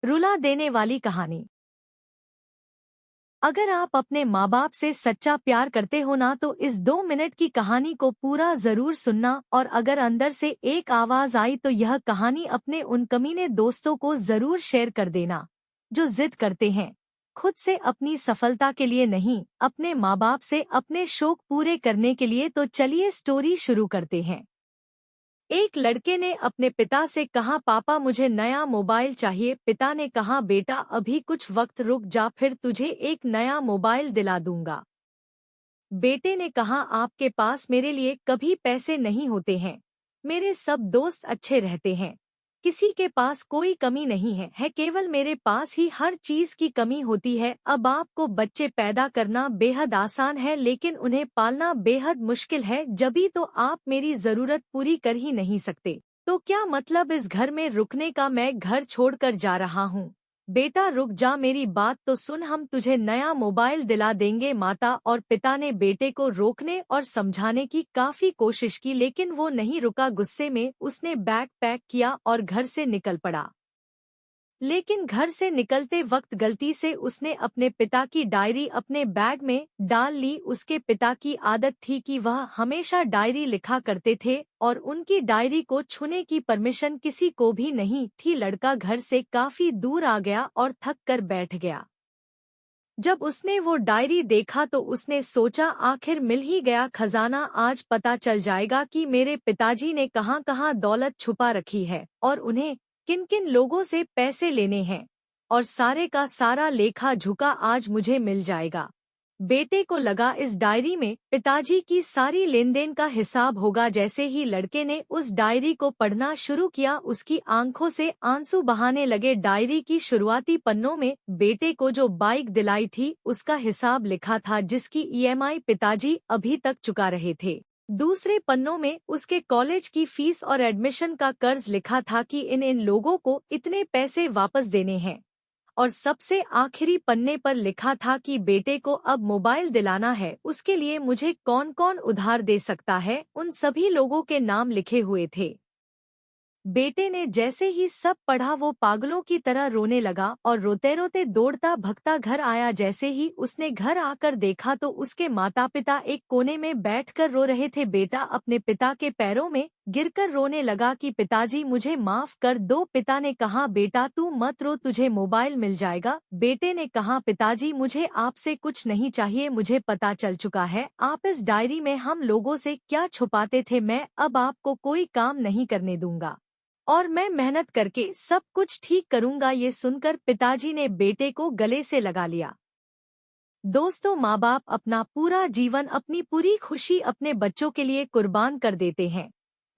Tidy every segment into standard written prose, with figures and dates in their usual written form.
रुला देने वाली कहानी। अगर आप अपने माँ बाप से सच्चा प्यार करते हो ना तो इस 2 मिनट की कहानी को पूरा जरूर सुनना, और अगर अंदर से एक आवाज आई तो यह कहानी अपने उन कमीने दोस्तों को जरूर शेयर कर देना जो जिद करते हैं खुद से अपनी सफलता के लिए नहीं, अपने माँ बाप से अपने शौक पूरे करने के लिए। तो चलिए स्टोरी शुरू करते हैं। एक लड़के ने अपने पिता से कहा, पापा मुझे नया मोबाइल चाहिए। पिता ने कहा, बेटा अभी कुछ वक्त रुक जा, फिर तुझे एक नया मोबाइल दिला दूंगा। बेटे ने कहा, आपके पास मेरे लिए कभी पैसे नहीं होते हैं, मेरे सब दोस्त अच्छे रहते हैं, किसी के पास कोई कमी नहीं है केवल मेरे पास ही हर चीज की कमी होती है। अब आपको बच्चे पैदा करना बेहद आसान है लेकिन उन्हें पालना बेहद मुश्किल है, जभी तो आप मेरी जरूरत पूरी कर ही नहीं सकते। तो क्या मतलब इस घर में रुकने का? मैं घर छोड़कर जा रहा हूँ। बेटा रुक जा, मेरी बात तो सुन, हम तुझे नया मोबाइल दिला देंगे। माता और पिता ने बेटे को रोकने और समझाने की काफी कोशिश की लेकिन वो नहीं रुका। गुस्से में उसने बैग पैक किया और घर से निकल पड़ा। लेकिन घर से निकलते वक्त गलती से उसने अपने पिता की डायरी अपने बैग में डाल ली। उसके पिता की आदत थी कि वह हमेशा डायरी लिखा करते थे और उनकी डायरी को छूने की परमिशन किसी को भी नहीं थी। लड़का घर से काफी दूर आ गया और थक कर बैठ गया। जब उसने वो डायरी देखा तो उसने सोचा, आखिर मिल ही गया खजाना। आज पता चल जाएगा कि मेरे पिताजी ने कहाँ कहाँ दौलत छुपा रखी है और उन्हें किन किन लोगों से पैसे लेने हैं, और सारे का सारा लेखा झुका आज मुझे मिल जाएगा। बेटे को लगा इस डायरी में पिताजी की सारी लेनदेन का हिसाब होगा। जैसे ही लड़के ने उस डायरी को पढ़ना शुरू किया उसकी आंखों से आंसू बहाने लगे। डायरी की शुरुआती पन्नों में बेटे को जो बाइक दिलाई थी उसका हिसाब लिखा था, जिसकी ईएमआई पिताजी अभी तक चुका रहे थे। दूसरे पन्नों में उसके कॉलेज की फीस और एडमिशन का कर्ज लिखा था कि इन लोगों को इतने पैसे वापस देने हैं। और सबसे आखिरी पन्ने पर लिखा था कि बेटे को अब मोबाइल दिलाना है, उसके लिए मुझे कौन कौन उधार दे सकता है, उन सभी लोगों के नाम लिखे हुए थे। बेटे ने जैसे ही सब पढ़ा वो पागलों की तरह रोने लगा और रोते रोते दौड़ता भगता घर आया। जैसे ही उसने घर आकर देखा तो उसके माता पिता एक कोने में बैठकर रो रहे थे। बेटा अपने पिता के पैरों में गिरकर रोने लगा कि पिताजी मुझे माफ कर दो। पिता ने कहा, बेटा तू मत रो, तुझे मोबाइल मिल जाएगा। बेटे ने कहा, पिताजी मुझे आपसे कुछ नहीं चाहिए, मुझे पता चल चुका है आप इस डायरी में हम लोगों से क्या छुपाते थे। मैं अब आपको कोई काम नहीं करने दूंगा और मैं मेहनत करके सब कुछ ठीक करूंगा। ये सुनकर पिताजी ने बेटे को गले से लगा लिया। दोस्तों, माँ बाप अपना पूरा जीवन, अपनी पूरी खुशी अपने बच्चों के लिए कुर्बान कर देते हैं,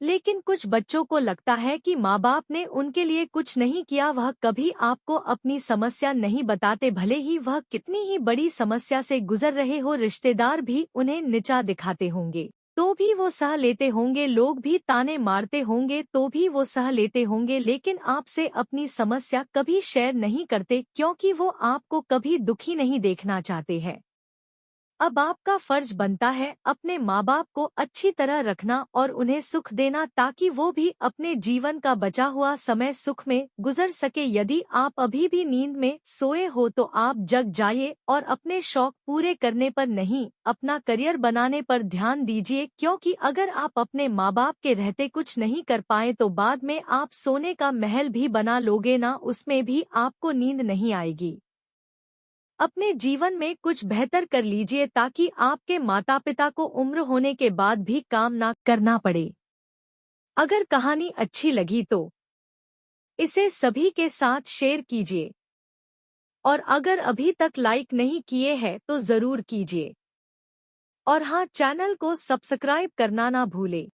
लेकिन कुछ बच्चों को लगता है कि माँ बाप ने उनके लिए कुछ नहीं किया। वह कभी आपको अपनी समस्या नहीं बताते, भले ही वह कितनी ही बड़ी समस्या से गुजर रहे हो। रिश्तेदार भी उन्हें नीचा दिखाते होंगे तो भी वो सह लेते होंगे, लोग भी ताने मारते होंगे तो भी वो सह लेते होंगे, लेकिन आपसे अपनी समस्या कभी शेयर नहीं करते क्योंकि वो आपको कभी दुखी नहीं देखना चाहते हैं। अब आपका फर्ज बनता है अपने माँ बाप को अच्छी तरह रखना और उन्हें सुख देना ताकि वो भी अपने जीवन का बचा हुआ समय सुख में गुजर सके। यदि आप अभी भी नींद में सोए हो तो आप जग जाइए और अपने शौक पूरे करने पर नहीं, अपना करियर बनाने पर ध्यान दीजिए, क्योंकि अगर आप अपने माँ बाप के रहते कुछ नहीं कर पाए तो बाद में आप सोने का महल भी बना लोगे ना, उसमें भी आपको नींद नहीं आएगी। अपने जीवन में कुछ बेहतर कर लीजिए ताकि आपके माता पिता को उम्र होने के बाद भी काम ना करना पड़े। अगर कहानी अच्छी लगी तो इसे सभी के साथ शेयर कीजिए, और अगर अभी तक लाइक नहीं किए हैं तो जरूर कीजिए, और हाँ, चैनल को सब्सक्राइब करना ना भूले।